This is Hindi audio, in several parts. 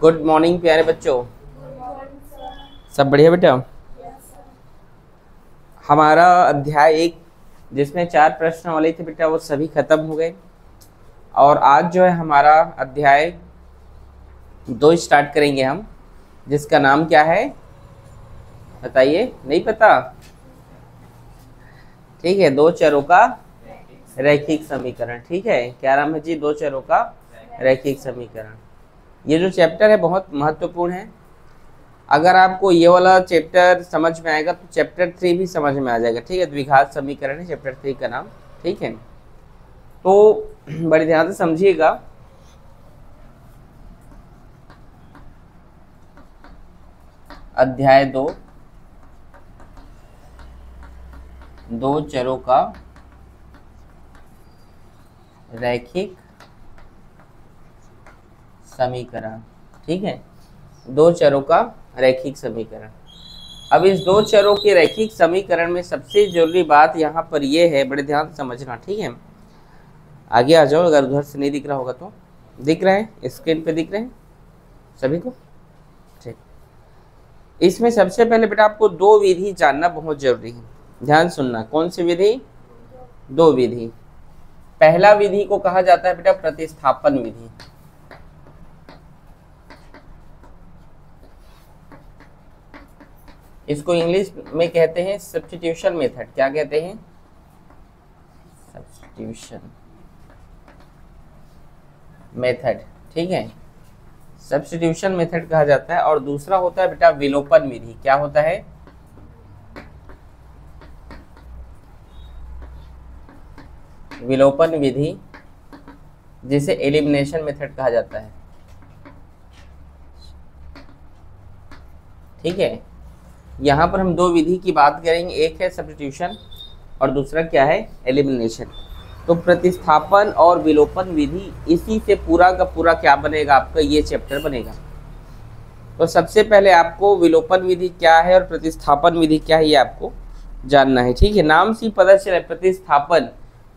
गुड मॉर्निंग प्यारे बच्चों। सब बढ़िया बेटा। हमारा अध्याय 1 जिसमें 4 प्रश्न वाले थे बेटा वो सभी खत्म हो गए और आज जो है हमारा अध्याय 2 स्टार्ट करेंगे हम, जिसका नाम क्या है बताइए। नहीं पता? ठीक है, 2 चरों का रैखिक समीकरण। ठीक है, क्या नाम है जी? 2 चरों का रैखिक समीकरण। ये जो चैप्टर है बहुत महत्वपूर्ण है। अगर आपको ये वाला चैप्टर समझ में आएगा तो चैप्टर 3 भी समझ में आ जाएगा। ठीक है, द्विघात समीकरण है चैप्टर 3 का नाम। ठीक है, तो बड़े ध्यान से समझिएगा। अध्याय 2 2 चरों का रैखिक समीकरण। ठीक है, 2 चरों का रैखिक समीकरण। अब इस 2 चरों के रैखिक समीकरण में सबसे जरूरी बात यहाँ पर यह है, बड़े ध्यान से समझना। ठीक है, आगे आ जाओ। अगर उधर से नहीं दिख रहा होगा तो दिख रहा है, स्क्रीन पे दिख रहे हैं सभी को? ठीक, इसमें सबसे पहले बेटा आपको 2 विधि जानना बहुत जरूरी है। ध्यान सुनना। कौन सी विधि? 2 विधि। पहला विधि को कहा जाता है बेटा प्रतिस्थापन विधि। इसको इंग्लिश में कहते हैं सब्स्टिट्यूशन मेथड। क्या कहते हैं? Substitution method. ठीक है, सब्स्टिट्यूशन मेथड कहा जाता है। और दूसरा होता है बेटा विलोपन विधि। क्या होता है? विलोपन विधि, जिसे एलिमिनेशन मेथड कहा जाता है। ठीक है, यहाँ पर हम 2 विधि की बात करेंगे। एक है सब्स्टिट्यूशन और दूसरा क्या है? एलिमिनेशन। तो प्रतिस्थापन और विलोपन विधि, इसी से पूरा का पूरा क्या बनेगा आपका ये चैप्टर बनेगा। तो सबसे पहले आपको विलोपन विधि क्या है और प्रतिस्थापन विधि क्या है ये आपको जानना है। ठीक है, नाम से पता चला प्रतिस्थापन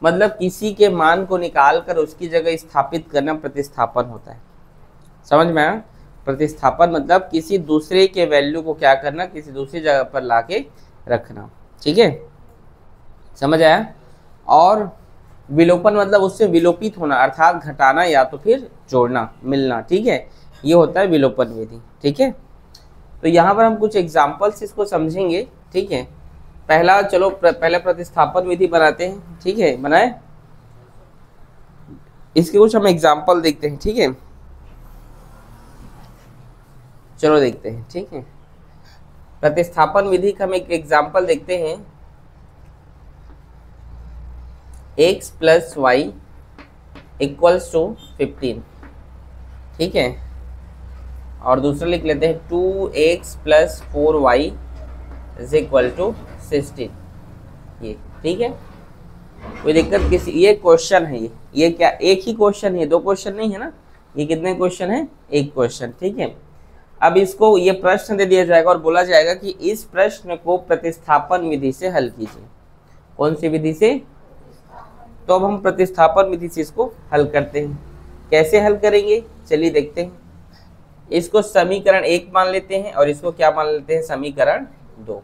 मतलब किसी के मान को निकाल कर उसकी जगह स्थापित करना प्रतिस्थापन होता है। समझ में आया? प्रतिस्थापन मतलब किसी दूसरे के वैल्यू को क्या करना, किसी दूसरी जगह पर लाके रखना। ठीक है, समझ आया? और विलोपन मतलब उससे विलोपित होना, अर्थात घटाना या तो फिर जोड़ना, मिलना। ठीक है, ये होता है विलोपन विधि। ठीक है, तो यहाँ पर हम कुछ एग्जाम्पल्स इसको समझेंगे। ठीक है, पहला चलो पहले प्रतिस्थापन विधि बनाते हैं। ठीक है, बनाए। इसके कुछ हम एग्जाम्पल देखते हैं। ठीक है, चलो देखते हैं। ठीक है, प्रतिस्थापन विधि का हम एक एग्जाम्पल देखते हैं। x + y = 15। ठीक है, और दूसरा लिख लेते हैं 2x + 4y = 16। ये ठीक है, कोई दिक्कत किसी? ये क्वेश्चन है। ये क्या एक ही क्वेश्चन है? 2 क्वेश्चन नहीं है ना। ये कितने क्वेश्चन है? 1 क्वेश्चन। ठीक है, अब इसको ये प्रश्न दे दिया जाएगा और बोला जाएगा कि इस प्रश्न को प्रतिस्थापन विधि से हल कीजिए। कौन सी विधि से? तो अब हम प्रतिस्थापन विधि से इसको हल करते हैं। कैसे हल करेंगे चलिए देखते हैं। इसको समीकरण 1 मान लेते हैं और इसको क्या मान लेते हैं? समीकरण 2।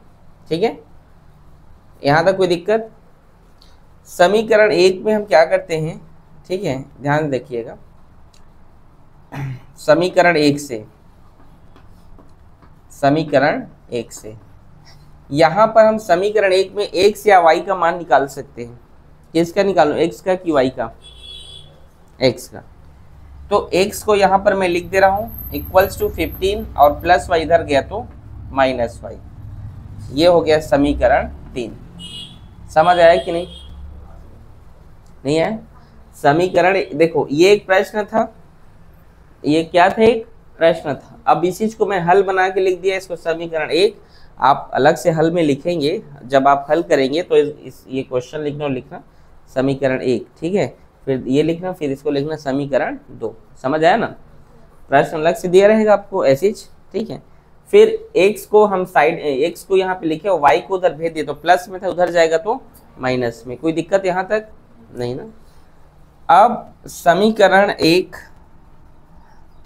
ठीक है, यहाँ तक कोई दिक्कत? समीकरण 1 में हम क्या करते हैं? ठीक है, ध्यान देखिएगा। समीकरण 1 से यहाँ पर हम समीकरण 1 में x या y का मान निकाल सकते हैं। किसका निकालो? x का कि y का? x का। तो x को यहाँ पर मैं लिख दे रहा हूँ =15 और प्लस y इधर गया तो -y। ये हो गया समीकरण 3। समझ आया कि नहीं? नहीं है? समीकरण देखो, ये एक प्रश्न था। ये क्या था? एक प्रश्न था। अब इस चीज को मैं हल बना के लिख दिया, इसको समीकरण 1। आप अलग से हल में लिखेंगे, जब आप हल करेंगे तो ये क्वेश्चन लिखना और लिखना समीकरण 1। ठीक है, फिर ये लिखना, फिर इसको लिखना समीकरण 2। समझ आया ना? प्रश्न अलग से दिया रहेगा आपको ऐसी। ठीक है, फिर x को हम साइड x को यहाँ पे लिखे और y को उधर भेज दिए तो प्लस में था, उधर जाएगा तो माइनस में। कोई दिक्कत यहाँ तक नहीं ना? अब समीकरण 1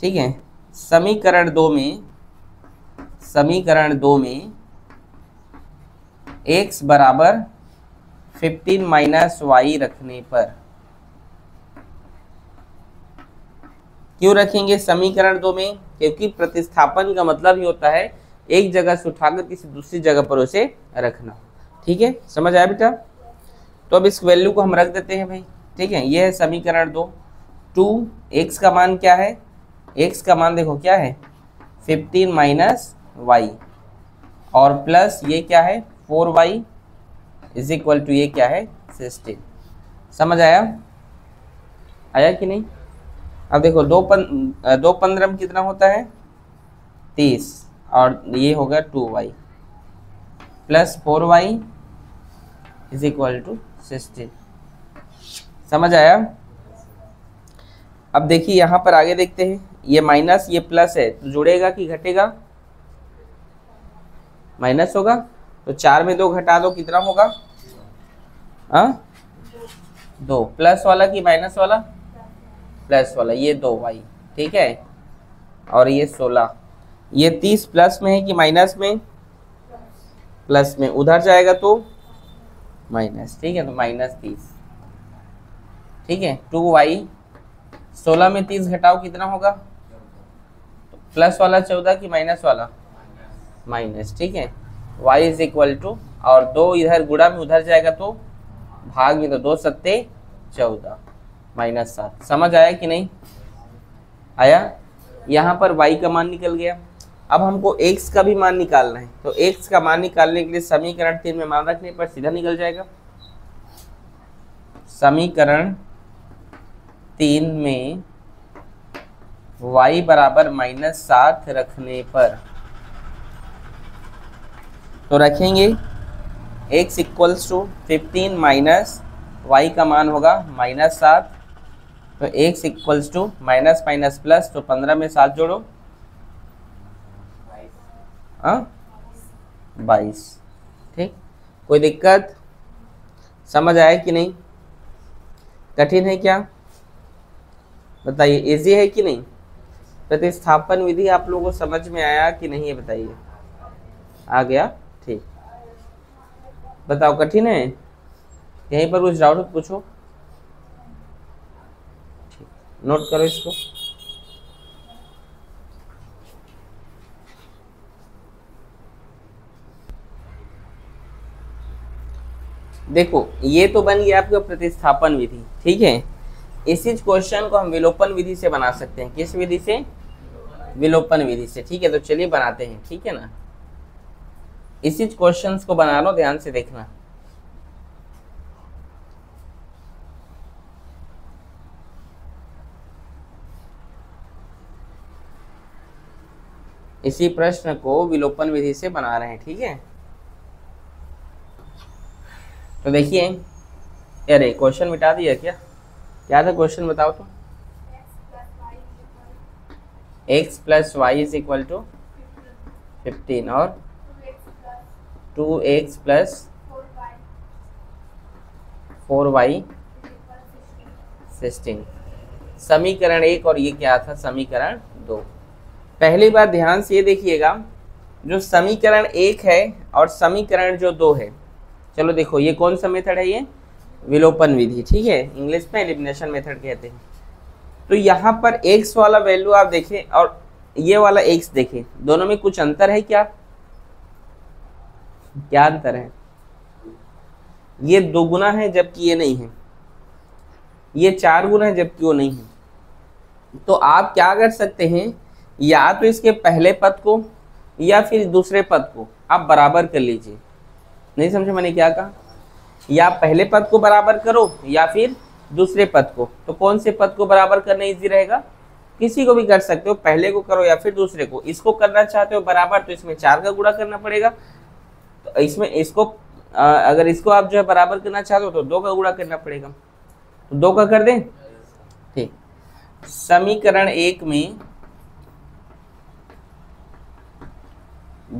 ठीक है, समीकरण दो में x बराबर 15 माइनस वाई रखने पर, क्यों रखेंगे समीकरण दो में? क्योंकि प्रतिस्थापन का मतलब ही होता है एक जगह से उठाकर किसी दूसरी जगह पर उसे रखना। ठीक है, समझ आया बेटा? तो अब इस वैल्यू को हम रख देते हैं भाई। ठीक है, ये है समीकरण दो। 2x का मान क्या है? x का मान देखो क्या है, 15 माइनस वाई, और प्लस ये क्या है 4y इज इक्वल टू ये क्या है 16। समझ आया? आया कि नहीं? अब देखो 2 15 में कितना होता है 30, और ये होगा 2y plus 4y is equal to 16। समझ आया? अब देखिए यहाँ पर आगे देखते हैं, ये माइनस ये प्लस है तो जुड़ेगा कि घटेगा? माइनस होगा। तो 4 में 2 घटा दो, कितना होगा? 2। प्लस वाला कि माइनस वाला? प्लस वाला। ये 2y, ठीक है, और ये 16। ये 30 प्लस में है कि माइनस में? प्लस में। उधर जाएगा तो माइनस। ठीक है, तो माइनस 30। ठीक है, 2y। 16 में 30 घटाओ, कितना होगा? तो प्लस वाला 14 कि माइनस वाला? माइनस। ठीक है, y इज इक्वल टू, और 2 इधर गुणा में उधर जाएगा तो भाग में, तो 2 सत्ते 14 माइनस 7। समझ आया कि नहीं? आया? यहाँ पर y का मान निकल गया। अब हमको x का भी मान निकालना है, तो x का मान निकालने के लिए समीकरण 3 में मान रखने पर सीधा निकल जाएगा। समीकरण 3 में y बराबर -7 रखने पर, तो रखेंगे x equals to 15 minus y का मान होगा -7, तो x equals to minus minus plus, तो 15 में 7 जोड़ो 22। ठीक, कोई दिक्कत? समझ आया कि नहीं? कठिन है क्या? बताइए, इजी है कि नहीं? प्रतिस्थापन विधि आप लोगों को समझ में आया कि नहीं है? बताइए। आ गया? ठीक, बताओ कठिन है? यहीं पर कुछ डाउट पूछो। ठीक, नोट करो इसको। देखो, ये तो बन गया आपका प्रतिस्थापन विधि। ठीक है, इसी क्वेश्चन को हम विलोपन विधि से बना सकते हैं। किस विधि से? विलोपन विधि से। ठीक है, तो चलिए बनाते हैं। ठीक है ना, इसी क्वेश्चंस को बना लो, ध्यान से देखना। इसी प्रश्न को विलोपन विधि से बना रहे हैं। ठीक है, तो देखिए, अरे क्वेश्चन मिटा दिया क्या? क्या था क्वेश्चन, बताओ तो। x plus y is equal to 15 और 2x प्लस 4y 16। समीकरण 1 और ये क्या था? समीकरण 2। पहली बार ध्यान से ये देखिएगा, जो समीकरण 1 है और समीकरण जो 2 है, चलो देखो ये कौन सा मेथड है? ये विलोपन विधि। ठीक है, इंग्लिश में एलिमिनेशन मेथड कहते हैं। तो यहाँ पर x वाला वैल्यू आप देखें और ये वाला x देखें, दोनों में कुछ अंतर है क्या? क्या अंतर है? ये 2 गुना है जबकि ये नहीं है, ये 4 गुना है जबकि वो नहीं है। तो आप क्या कर सकते हैं, या तो इसके पहले पद को या फिर दूसरे पद को आप बराबर कर लीजिए। नहीं समझे मैंने क्या कहा? या पहले पद को बराबर करो या फिर दूसरे पद को। तो कौन से पद को बराबर करना इजी रहेगा? किसी को भी कर सकते हो, पहले को करो या फिर दूसरे को। इसको करना चाहते हो बराबर, तो इसमें 4 का गुणा करना पड़ेगा। तो इसमें इसको अगर इसको आप जो है बराबर करना चाहते हो तो 2 का गुणा करना पड़ेगा। तो 2 का कर दें। ठीक, समीकरण 1 में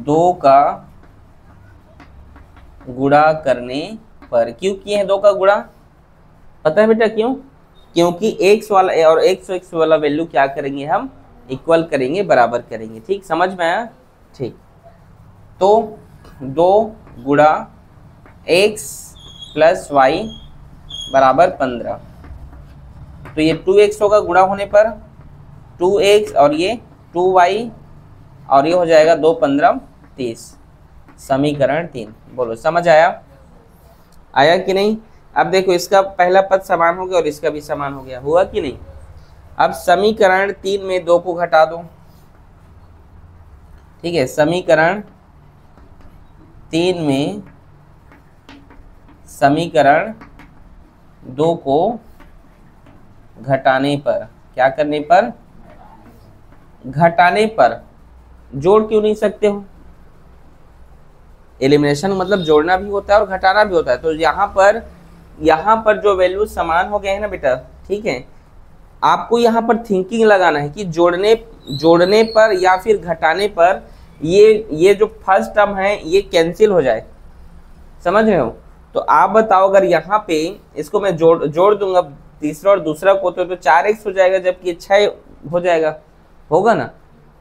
2 का गुणा करने पर, क्यों किए हैं 2 का गुणा? पता है बेटा क्यों? क्योंकि x वाला और x वाला वैल्यू क्या करेंगे हम? इक्वल करेंगे, बराबर करेंगे। ठीक, समझ में आया? ठीक, तो 2 गुणा x प्लस वाई बराबर 15। तो ये 2x होगा गुणा होने पर 2x और ये 2y और ये हो जाएगा 2 15 30। समीकरण 3। बोलो समझ आया? आया कि नहीं? अब देखो इसका पहला पद समान हो गया और इसका भी समान हो गया, हुआ कि नहीं? अब समीकरण 3 में 2 को घटा दो। ठीक है, समीकरण 3 में समीकरण 2 को घटाने पर, क्या करने पर? घटाने पर। जोड़ क्यों नहीं सकते हो? एलिमिनेशन मतलब जोड़ना भी होता है और घटाना भी होता है। तो यहाँ पर जो वैल्यू समान हो गए हैं ना बेटा, ठीक है, आपको यहाँ पर थिंकिंग लगाना है कि जोड़ने पर या फिर घटाने पर ये जो फर्स्ट टर्म है ये कैंसिल हो जाए। समझ रहे हो? तो आप बताओ, अगर यहाँ पे इसको मैं जोड़ दूंगा तीसरा और दूसरा को, तो 4x हो जाएगा, जबकि 6 हो जाएगा, होगा ना?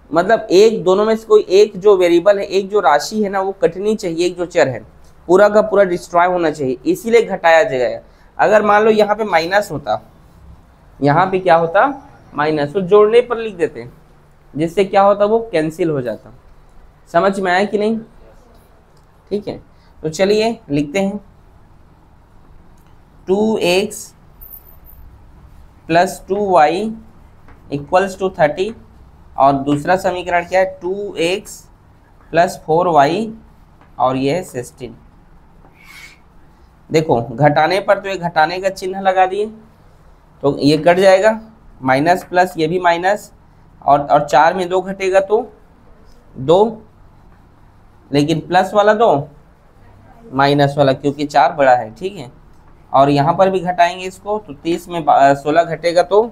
मतलब एक दोनों में से कोई एक जो वेरिएबल है, एक जो राशि है ना, वो कटनी चाहिए, एक जो चर है पूरा का पूरा डिस्ट्रॉय होना चाहिए, इसीलिए घटाया जाएगा। अगर मान लो यहाँ पे माइनस होता, यहाँ पे क्या होता? माइनस, तो जोड़ने पर लिख देते, जिससे क्या होता? वो कैंसिल हो जाता। समझ में आया कि नहीं? ठीक है, तो चलिए लिखते हैं 2x plus 2y equals to 30, और दूसरा समीकरण क्या है? 2x प्लस 4y और ये है 16। देखो घटाने पर तो ये घटाने का चिन्ह लगा दिए, तो ये कट जाएगा, माइनस प्लस ये भी माइनस, और 4 में 2 घटेगा तो 2, लेकिन प्लस वाला 2, माइनस वाला, क्योंकि 4 बड़ा है। ठीक है, और यहाँ पर भी घटाएंगे इसको, तो 30 में 16 घटेगा तो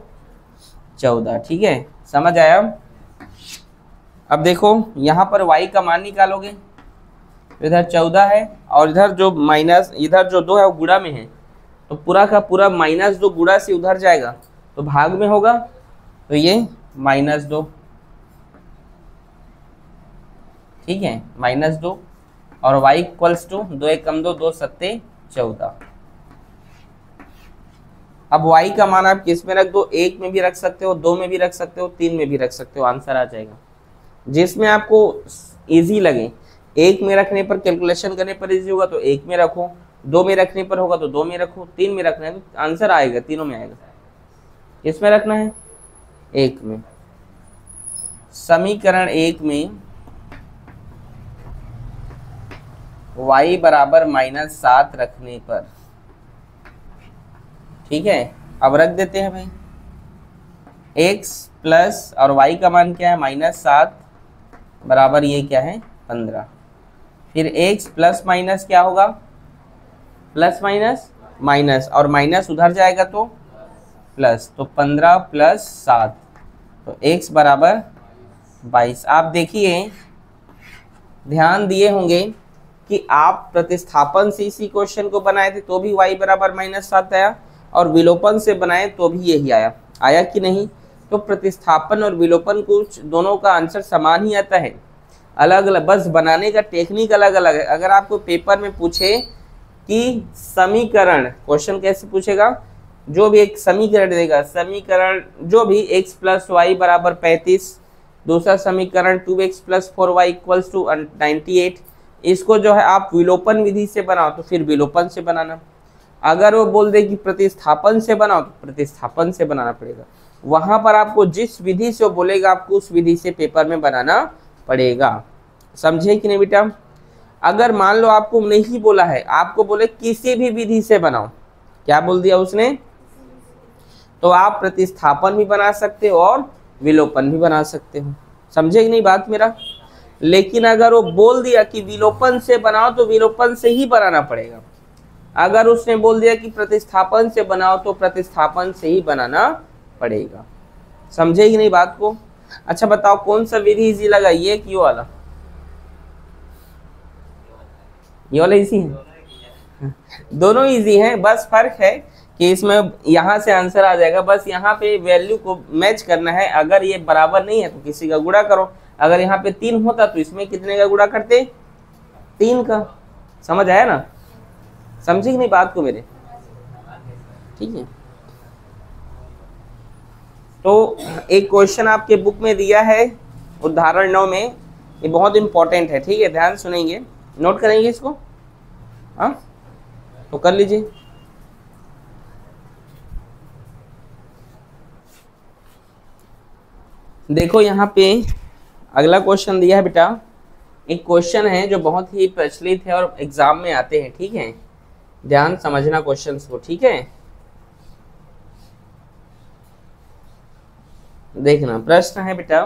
14। ठीक है, समझ आया? अब देखो यहाँ पर y का मान निकालोगे, तो इधर 14 है और इधर जो माइनस, इधर जो 2 है वो गुणा में है, तो पूरा का पूरा -2 गुणा से उधर जाएगा तो भाग में होगा, तो ये -2। ठीक है, -2, और y इक्वल्स टू 2 1 कम 2 2 7 14। अब y का मान आप किस में रख दो? 1 में भी रख सकते हो, 2 में भी रख सकते हो, 3 में भी रख सकते हो, आंसर आ जाएगा जिसमें आपको इजी लगे। 1 में रखने पर, कैलकुलेशन करने पर इजी होगा तो 1 में रखो, 2 में रखने पर होगा तो 2 में रखो, 3 में रखना है तो आंसर आएगा, तीनों में आएगा। किस में रखना है? 1 में। समीकरण 1 में y बराबर -7 रखने पर, ठीक है, अब रख देते हैं भाई x प्लस, और y का मान क्या है? -7 बराबर ये क्या है? 15। फिर x प्लस माइनस क्या होगा? प्लस माइनस माइनस, और माइनस उधर जाएगा तो प्लस, तो 15 प्लस 7, तो x बराबर 22। आप देखिए, ध्यान दिए होंगे कि आप प्रतिस्थापन से इसी क्वेश्चन को बनाए थे तो भी y बराबर -7 आया, और विलोपन से बनाए तो भी यही आया। आया कि नहीं? तो प्रतिस्थापन और विलोपन कुछ दोनों का आंसर समान ही आता है, अलग अलग, बस बनाने का टेक्निक अलग अलग है। अगर आपको पेपर में पूछे कि समीकरण, क्वेश्चन कैसे पूछेगा? जो भी एक समीकरण देगा, समीकरण जो भी x प्लस वाई बराबर 35, दूसरा समीकरण 2x plus 4y equals to 98, इसको जो है आप विलोपन विधि से बनाओ तो फिर विलोपन से बनाना। अगर वो बोल दे कि प्रतिस्थापन से बनाओ तो प्रतिस्थापन से बनाना पड़ेगा। वहां पर आपको जिस विधि से वो बोलेगा आपको उस विधि से पेपर में बनाना पड़ेगा। समझे कि नहीं बेटा? अगर मान लो आपको नहीं बोला है, आपको बोले किसी भी विधि से बनाओ, क्या बोल दिया उसने? तो आप प्रतिस्थापन भी बना सकते हो और विलोपन भी बना सकते हो। समझे कि नहीं बात मेरा? लेकिन अगर वो बोल दिया कि विलोपन से बनाओ तो विलोपन से ही बनाना पड़ेगा। अगर उसने बोल दिया कि प्रतिस्थापन से बनाओ तो प्रतिस्थापन से ही बनाना पड़ेगा। समझे कि नहीं बात को? अच्छा बताओ कौन सा विधि इजी लगा, ये कि ये वाला? ये वाला इजी है? दोनों इजी हैं, बस फर्क है कि इसमें यहाँ से आंसर आ जाएगा, बस यहाँ पे वैल्यू को मैच करना है। अगर ये बराबर नहीं है तो किसी का गुणा करो, अगर यहाँ पे 3 होता तो इसमें कितने का गुणा करते, 3 का। समझ आया ना, समझी कि नहीं बात को मेरे, ठीक है। तो एक क्वेश्चन आपके बुक में दिया है उदाहरण 9 में, ये बहुत इंपॉर्टेंट है, ठीक है, ध्यान सुनेंगे, नोट करेंगे इसको, हाँ तो कर लीजिए। देखो यहाँ पे अगला क्वेश्चन दिया है बेटा, एक क्वेश्चन है जो बहुत ही प्रचलित है और एग्जाम में आते हैं, ठीक है, ध्यान समझना क्वेश्चंस को, ठीक है। देखना प्रश्न है बेटा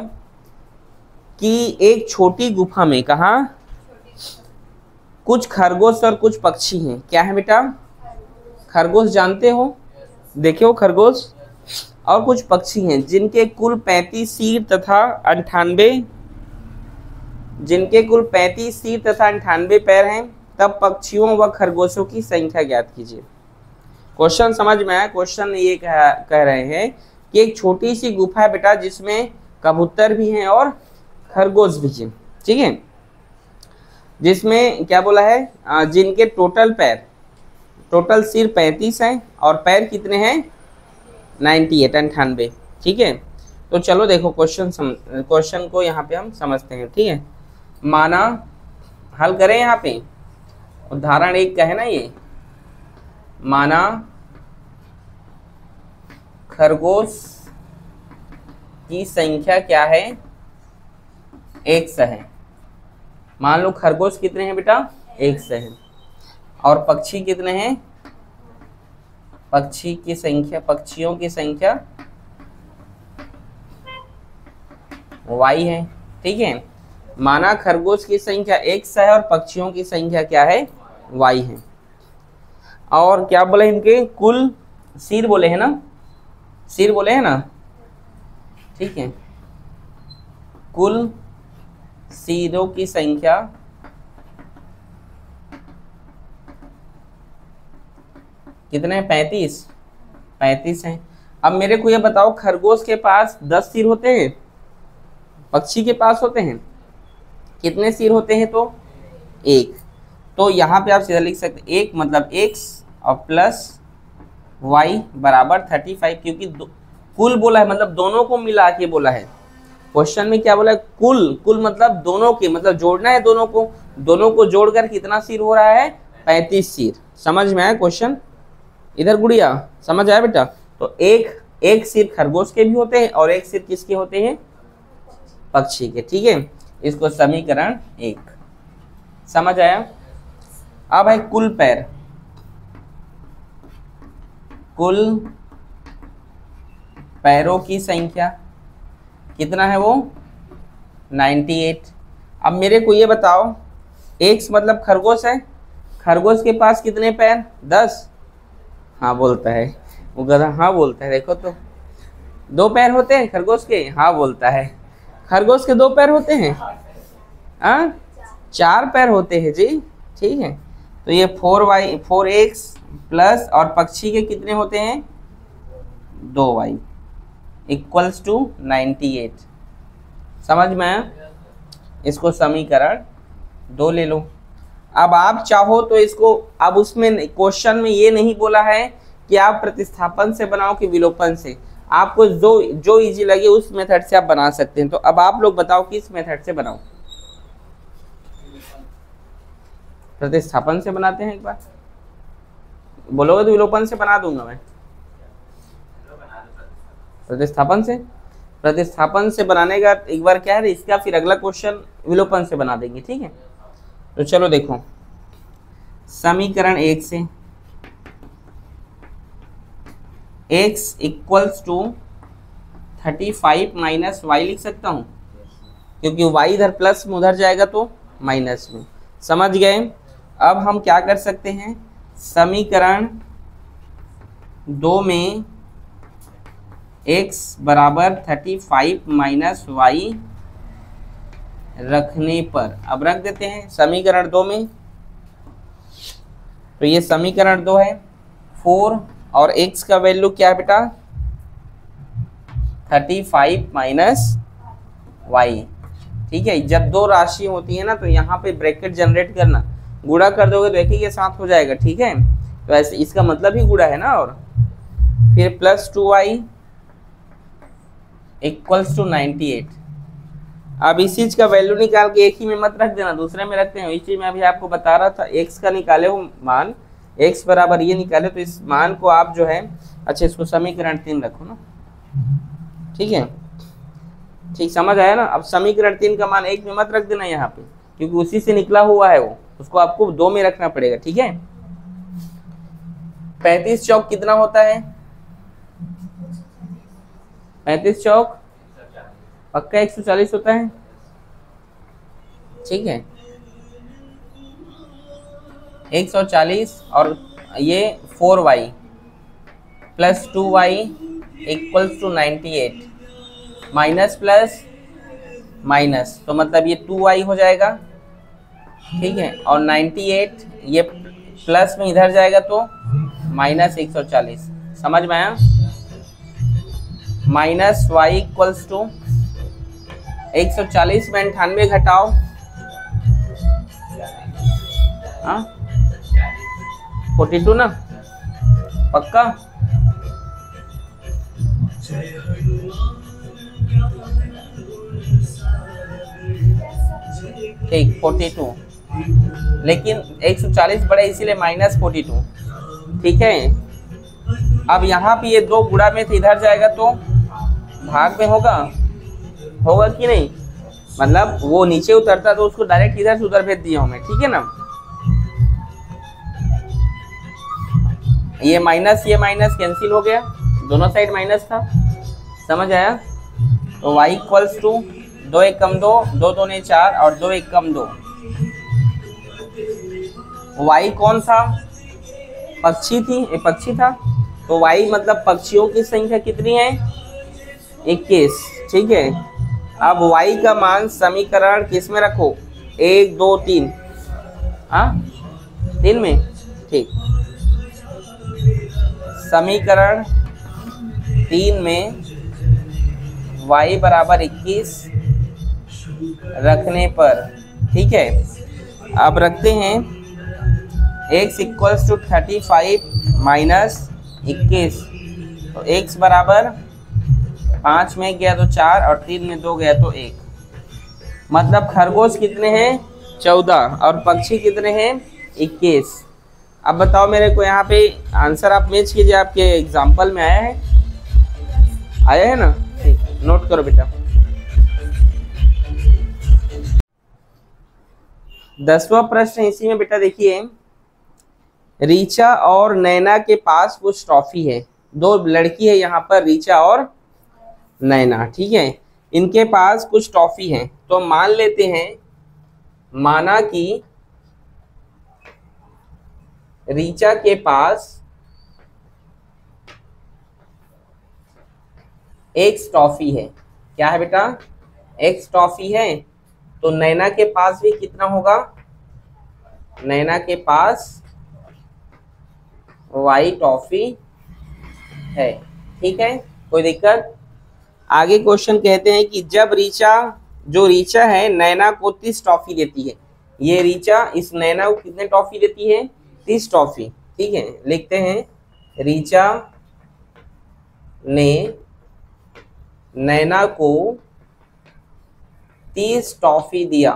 कि एक छोटी गुफा में, कहा कुछ खरगोश और कुछ पक्षी हैं। क्या है बेटा, खरगोश जानते हो, देखो खरगोश, और कुछ पक्षी हैं जिनके कुल 35 सिर तथा 98, जिनके कुल 35 सिर तथा 98 पैर हैं, तब पक्षियों व खरगोशों की संख्या ज्ञात कीजिए। क्वेश्चन समझ में आया। क्वेश्चन ये कह रहे हैं कि एक छोटी सी गुफा है बेटा जिसमें कबूतर भी हैं और खरगोश भी हैं, ठीक है, जिसमें क्या बोला है, जिनके टोटल टोटल सिर 35 हैं और पैर कितने हैं, 98, ठीक है। तो चलो देखो क्वेश्चन को यहाँ पे हम समझते हैं, ठीक है। माना हल करें, यहाँ पे उदाहरण 1 का है ना ये, माना खरगोश की संख्या क्या है, 100 है। मान लो खरगोश कितने हैं बेटा, 100 है, और पक्षी कितने हैं, पक्षियों की संख्या y है, ठीक है। माना खरगोश की संख्या 100 है और पक्षियों की संख्या क्या है, y है। और क्या बोले, इनके कुल सिर बोले हैं ना, सिर बोले हैं ना, ठीक है, कुल सिरों की संख्या कितने हैं, 35 हैं। अब मेरे को ये बताओ, खरगोश के पास 10 सिर होते हैं, पक्षी के पास होते हैं कितने सिर होते हैं, तो 1। तो यहाँ पे आप सीधा लिख सकते, 1 मतलब x और प्लस y बराबर 35, क्योंकि कुल बोला है, मतलब दोनों को मिला के बोला है। क्वेश्चन में क्या बोला है, कुल मतलब दोनों के, मतलब जोड़ना है दोनों को जोड़कर कितना सिर हो रहा है, 35 सिर। समझ में आया क्वेश्चन, इधर गुड़िया समझ आया बेटा। तो एक सिर खरगोश के भी होते हैं और एक सिर किसके होते हैं, पक्षी के, ठीक है। इसको समीकरण 1 समझ आया। अब है कुल पैरों की संख्या कितना है, वो 98। अब मेरे को ये बताओ, x मतलब खरगोश है, खरगोश के पास कितने पैर, 10, हाँ बोलता है वो गधा, हाँ बोलता है, देखो तो 2 पैर होते हैं खरगोश के, हाँ बोलता है, खरगोश के 2 पैर होते हैं, हाँ 4 पैर होते हैं जी, ठीक है। तो ये 4x प्लस, और पक्षी के कितने होते हैं, 2y इक्वल्स टू 98। समझ में आया, इसको समीकरण 2 ले लो। अब आप चाहो तो इसको, अब उसमें क्वेश्चन में ये नहीं बोला है कि आप प्रतिस्थापन से बनाओ कि विलोपन से, आपको जो इजी लगे उस मेथड से आप बना सकते हैं। तो अब आप लोग बताओ किस मेथड से बनाओ, प्रतिस्थापन से बनाते हैं, एक बार बोलोगे तो विलोपन से बना दूंगा मैं, प्रतिस्थापन से बनाने का एक बार क्या है, इसका फिर अगला क्वेश्चन विलोपन से बना देंगे, ठीक है। तो चलो देखो, समीकरण 1 से x equals to 35 minus y लिख सकता हूँ, क्योंकि y इधर प्लस में उधर जाएगा तो माइनस में। समझ गए। अब हम क्या कर सकते हैं, समीकरण 2 में x बराबर 35 माइनस y रखने पर, अब रख देते हैं समीकरण 2 में। तो ये समीकरण 2 है, 4 और x का वैल्यू क्या है बेटा 35 माइनस y। ठीक है, जब दो राशि होती है ना तो यहाँ पे ब्रैकेट जनरेट करना, गुणा कर दोगे तो एक ही के साथ हो जाएगा। ठीक है, तो ऐसे इसका मतलब ही गुणा है ना। और फिर प्लस 2y इक्वल्स टू 98। अब इस चीज का वैल्यू निकाल के एक ही में मत रख देना, दूसरे में रखते हैं। इस चीज में अभी आपको बता रहा था, x का निकाले हो मान, x बराबर ये निकाले, तो इस मान को आप जो है, अच्छा इसको समीकरण 3 रखो ना। ठीक है, ठीक समझ आया ना। अब समीकरण 3 का मान 1 में मत रख देना यहाँ पे, क्योंकि उसी से निकला हुआ है वो, उसको आपको 2 में रखना पड़ेगा। ठीक है, 35 चौक कितना होता है? 35 चौक पक्का 140 होता है। ठीक है, 140 और ये 4y plus 2y equals to 98, minus plus minus, तो मतलब ये 2y हो जाएगा। ठीक है, और 98 ये प्लस में इधर जाएगा तो माइनस 140। समझ में आया? माइनस y इक्वल्स टू 140 में 98 घटाओ, हाँ 42 ना, पक्का। ठीक 42, लेकिन 140 बड़ा इसीलिए माइनस 42। ठीक है, अब यहाँ पे ये 2 गुणा में से इधर जाएगा तो भाग में होगा, होगा कि नहीं? मतलब वो नीचे उतरता तो उसको डायरेक्ट इधर से उधर भेज दिया हूं मैं। ठीक है ना, ये माइनस कैंसिल हो गया, दोनों साइड माइनस था। समझ आया? तो y इक्वल्स टू 2 1 कम 2, 2 2 ने 4 और 2 1 कम 2। y कौन था? पक्षी थी, ये पक्षी था, तो y मतलब पक्षियों की संख्या कितनी है? 21। ठीक है, अब y का मान समीकरण किस में रखो? 1 2 3, हाँ 3 में। ठीक, समीकरण 3 में y बराबर 21 रखने पर, ठीक है, अब रखते हैं x इक्वल्स टू 35 माइनस 21, तो x बराबर 5 में गया तो 4 और 3 में 2 गया तो 1। मतलब खरगोश कितने हैं? 14 और पक्षी कितने हैं? 21। अब बताओ मेरे को यहाँ पे आंसर आप मैच कीजिए, आपके एग्जाम्पल में आया है? आया है ना? ठीक, नोट करो बेटा। 10वां प्रश्न इसी में बेटा देखिए, रीचा और नैना के पास कुछ ट्रॉफी है। 2 लड़की है यहाँ पर, रीचा और नैना। ठीक है, इनके पास कुछ ट्रॉफी है, तो मान लेते हैं, माना कि रीचा के पास एक्स ट्रॉफी है। क्या है बेटा? एक्स ट्रॉफी है। तो नैना के पास भी कितना होगा? नैना के पास वाई ट्रॉफी है। ठीक है, कोई दिक्कत? आगे क्वेश्चन कहते हैं कि जब जो रीचा है नैना को 30 ट्रॉफी देती है। ये रीचा इस नैना को कितने ट्रॉफी देती है? 30 ट्रॉफी। ठीक है, लिखते हैं रीचा ने नैना को 30 ट्रॉफी दिया।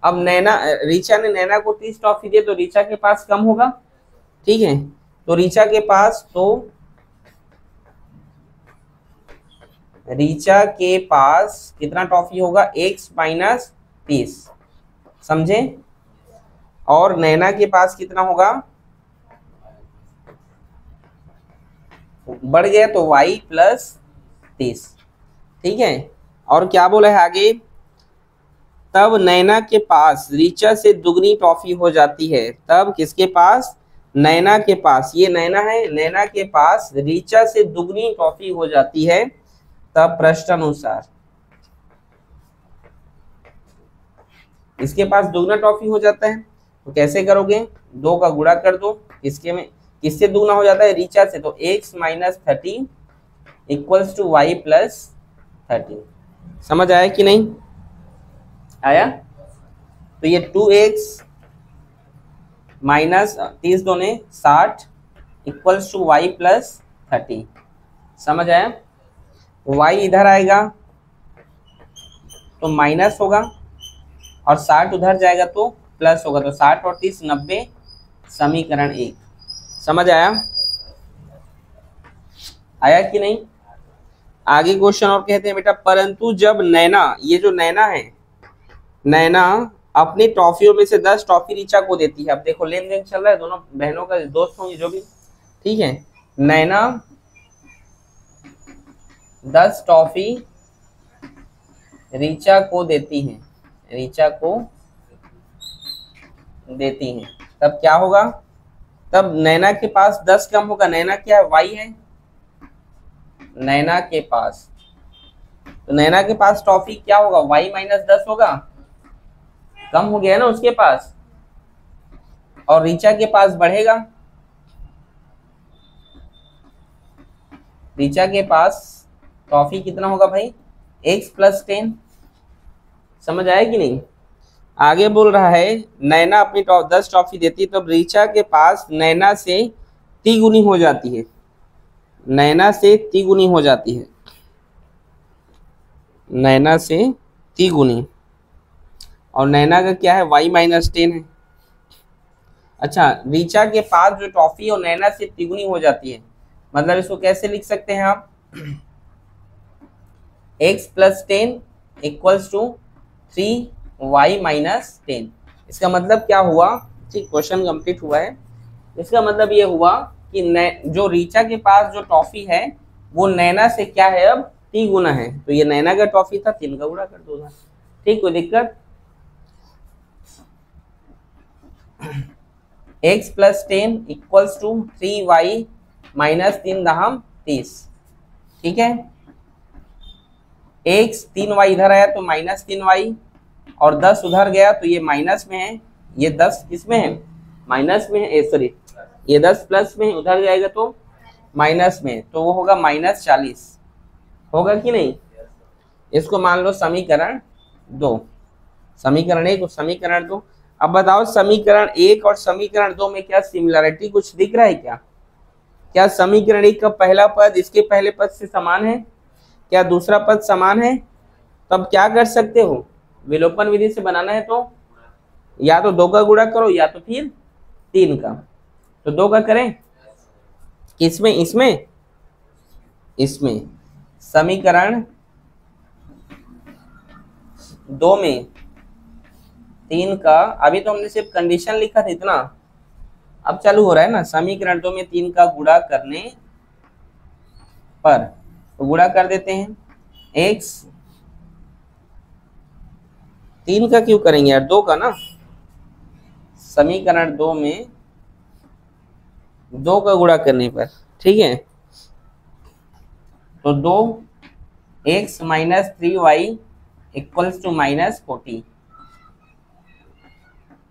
अब रीचा ने नैना को 30 ट्रॉफी दिया, तो रीचा के पास कम होगा। ठीक है, तो रीचा के पास कितना ट्रॉफी होगा? x minus 30। समझे? और नैना के पास कितना होगा? बढ़ गया तो y प्लस 30। ठीक है, और क्या बोला है आगे? तब नैना के पास रीचा से दुगनी ट्रॉफी हो जाती है। तब किसके पास? नैना के पास, ये नैना है, नैना के पास रीचा से दुगनी ट्रॉफी हो जाती है। तब प्रश्नानुसार इसके पास दुगना ट्रॉफी हो जाता है, तो कैसे करोगे? 2 का गुणा कर दो, किससे दुगना हो जाता है, ऋचा से, तो x minus 30 equals to y plus 30। समझ आया कि नहीं आया? तो ये 2x माइनस 30 दूने 60 इक्वल्स टू वाई प्लस 30। समझ आया? y इधर आएगा तो माइनस होगा और 60 उधर जाएगा तो प्लस होगा, तो 60 और 30 90, समीकरण 1। समझ आया? आया कि नहीं? आगे क्वेश्चन और कहते हैं बेटा, परंतु जब नैना, ये जो नैना है, नैना अपनी टॉफियों में से 10 टॉफी ऋचा को देती है। अब देखो लेन देन चल रहा है, दोनों बहनों का, दोस्त होंगे जो भी, ठीक है। नैना 10 टॉफी ऋचा को देती है, ऋचा को देती है, तब क्या होगा? तब नैना के पास 10 कम होगा। नैना क्या है, y है, नैना के पास, तो नैना के पास टॉफी क्या होगा, y माइनस 10 होगा, कम हो गया ना उसके पास, और ऋचा के पास बढ़ेगा, ऋचा के पास टॉफी कितना होगा भाई, x प्लस 10। समझ आया कि नहीं? आगे बोल रहा है नैना अपनी 10 टॉफी देती है, तो ऋचा के पास नैना से तिगुनी हो जाती है, नैना से तिगुनी हो जाती है, नैना से तिगुनी, और नैना का क्या है, y माइनस 10 है। अच्छा, ऋचा के पास जो टॉफी है वो नैना से तिगुनी हो जाती है, मतलब इसको कैसे लिख सकते हैं आप, x plus 10 equals to 3y minus 10। इसका मतलब क्या हुआ, ठीक, क्वेश्चन कंप्लीट हुआ है। इसका मतलब ये हुआ कि जो ऋचा के पास जो टॉफी है वो नैना से क्या है, अब 3 गुना है, तो ये नैना का टॉफी था, 3 का गुणा कर दो, ठीक, कोई दिक्कत। x plus 10 equals to 3y minus 3 दहम 30, ठीक है। x 3y इधर आया तो माइनस 3y, और 10 उधर गया तो ये माइनस में है, ये 10 किसमें है, माइनस में है, सॉरी ये 10 प्लस में है, उधर जाएगा तो माइनस में, तो वो होगा माइनस 40, होगा कि नहीं? इसको मान लो समीकरण 2, समीकरण 1 और समीकरण 2। अब बताओ समीकरण 1 और समीकरण 2 में क्या सिमिलरिटी कुछ दिख रहा है क्या? क्या समीकरण 1 का पहला पद इसके पहले पद से समान है? क्या दूसरा पद समान है? तब क्या कर सकते हो, विलोपन विधि से बनाना है तो या तो 2 का गुणा करो या तो फिर 3 का, तो 2 का करें, किसमें, इसमें, इसमें समीकरण 2 में 3 का, अभी तो हमने सिर्फ कंडीशन लिखा था इतना, अब चालू हो रहा है ना, समीकरण 2 में 3 का गुणा करने पर, तो गुणा कर देते हैं, x 3 का क्यों करेंगे यार, 2 का ना, समीकरण 2 में 2 का गुणा करने पर, ठीक है, तो 2x minus 3y equals to minus 40,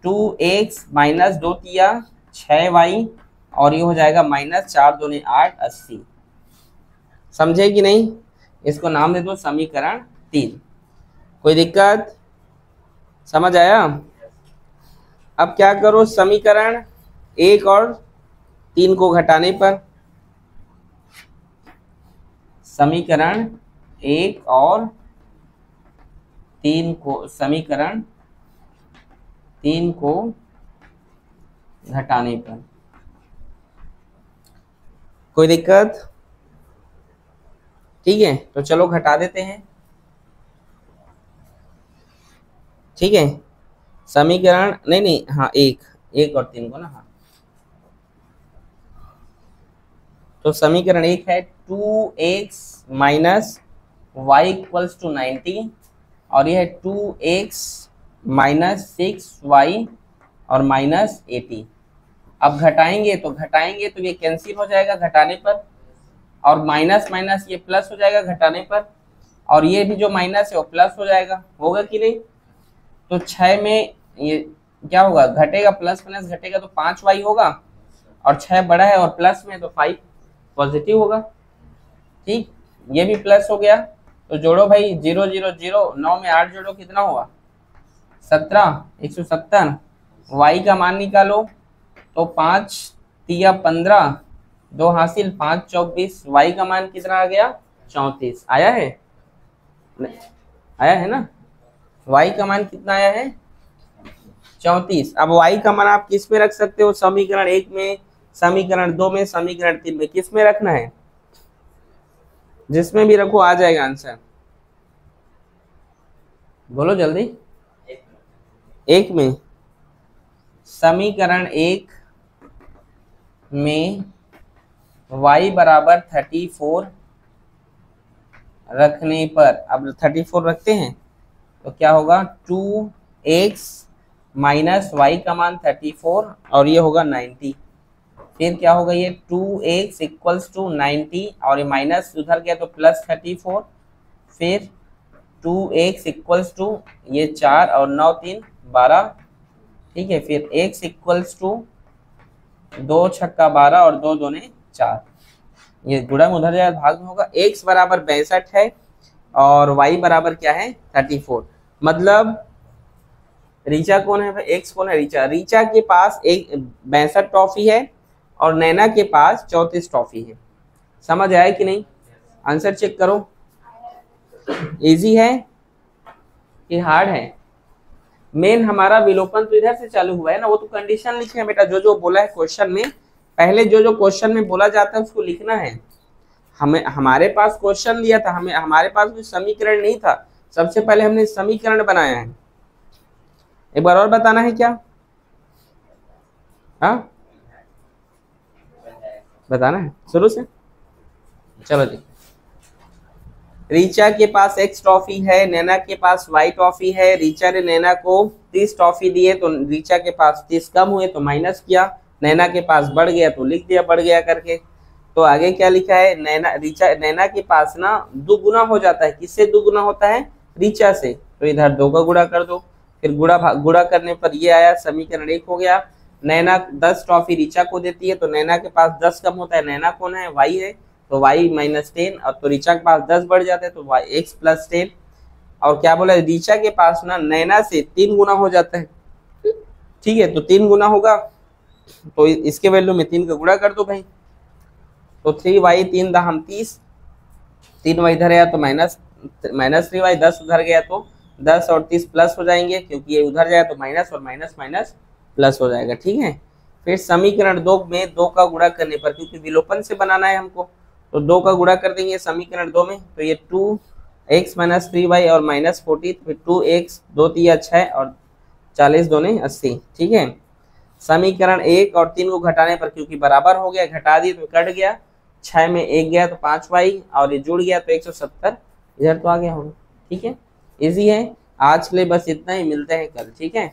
2x minus 2 तिया 6y, और ये हो जाएगा माइनस 4 दूनी 8 80। समझे कि नहीं? इसको नाम दे दो समीकरण 3। कोई दिक्कत? समझ आया? अब क्या करो, समीकरण 1 और 3 को घटाने पर, समीकरण 1 और 3 को, समीकरण 3 को घटाने पर, कोई दिक्कत? ठीक है, तो चलो घटा देते हैं, ठीक है। समीकरण नहीं, हाँ, 1 और 3 को ना, हाँ, तो समीकरण 1 है 2x minus Y equals to 90, और यह है 2x माइनस 6y और माइनस 80। अब घटाएंगे तो ये कैंसिल हो जाएगा घटाने पर, और माइनस माइनस ये प्लस हो जाएगा घटाने पर, और ये भी जो माइनस है वो प्लस हो जाएगा, होगा कि नहीं? तो 6 में ये क्या होगा, घटेगा, प्लस माइनस घटेगा तो 5y होगा, और 6 बड़ा है और प्लस में तो 5 पॉजिटिव होगा। ठीक, ये भी प्लस हो गया। तो जोड़ो भाई, 0 0 0, 9 में 8 जोड़ो कितना हुआ 17, 170। वाई का मान निकालो, तो 5 तिया 15, 2 हासिल 5 24। वाई का मान कितना आ गया 34। आया है, आया है ना। वाई का मान कितना आया है 34। अब वाई का मान आप किस में रख सकते हो, समीकरण 1 में, समीकरण 2 में, समीकरण 3 में, किस में रखना है, जिसमें भी रखो आ जाएगा आंसर। बोलो जल्दी। 1 में, समीकरण 1 में y बराबर 34 रखने पर, अब 34 रखते हैं तो क्या होगा 2x माइनस वाई का मान 34 और ये होगा 90। फिर क्या होगा, ये 2x इक्वल्स टू 90 और ये माइनस उधर गया तो प्लस 34। फिर 2x इक्वल्स टू ये 4 और 9 3 12। ठीक है, फिर x इक्वल्स टू 2 छक्का 12 और 2 दूने 4। ये गुणा में उधर जाएगा भाग में होगा। x बराबर 62 है और y बराबर क्या है 34। मतलब रीचा कौन है भाई, x कौन है रीचा। रीचा के पास एक 62 टॉफी है और नैना के पास 34 टॉफी है। समझ आया कि नहीं, आंसर चेक करो। इजी है कि हार्ड है। मेन हमारा विलोपन तो इधर से चालू हुआ है ना, वो तो कंडीशन लिखे हैं बेटा, जो जो बोला है क्वेश्चन में, पहले जो जो क्वेश्चन में बोला जाता है उसको लिखना है। हमें हमारे पास क्वेश्चन लिया था, हमें हमारे पास कोई समीकरण नहीं था, सबसे पहले हमने समीकरण बनाया है। एक बार और बताना है क्या, हाँ बताना है शुरू से। चलो जी, रीचा के पास x टॉफी है, नैना के पास y टॉफी है। रीचा ने नैना को 30 टॉफी दिए तो रीचा के पास 30 कम हुए तो माइनस किया, नैना के पास बढ़ गया तो लिख दिया बढ़ गया करके। तो आगे क्या लिखा है, नैना के पास ना दुगुना हो जाता है। किससे दुगुना होता है, रीचा से, तो इधर 2 का गुणा कर दो। फिर गुणा करने पर ये आया, समीकरण 1 हो गया। नैना 10 टॉफी रीचा को देती है तो नैना के पास 10 कम होता है, नैना कौन है y है, तो y माइनस 10। और तो रीचा के पास 10 बढ़ जाता है तो x प्लस 10। और क्या बोला, रीचा के पास ना नैना से 3 गुना हो जाता है। ठीक है, तो 3 गुना होगा तो इसके वैल्यू में 3 का गुणा कर दो भाई। तो 3y 3 दाहम 30, 3y इधर आया तो माइनस 3y, 10 उधर गया तो 10 और 30 प्लस हो जाएंगे, क्योंकि ये उधर जाए तो माइनस और माइनस माइनस प्लस हो जाएगा। ठीक है, फिर समीकरण 2 में 2 का गुणा करने पर, क्योंकि विलोपन से बनाना है हमको, तो 2 का गुणा कर देंगे समीकरण 2 में, तो ये 2x माइनस 3y और माइनस 40, फिर 2x 2 तिया 6 और 40 दूने 80। ठीक है, समीकरण 1 और 3 को घटाने पर, क्योंकि बराबर हो गया घटा दिए तो कट गया, 6 में 1 गया तो 5y और ये जुड़ गया तो 170 इधर तो आ गया होगा। ठीक है, इजी है। आज के लिए बस इतना ही, मिलते हैं कल। ठीक है।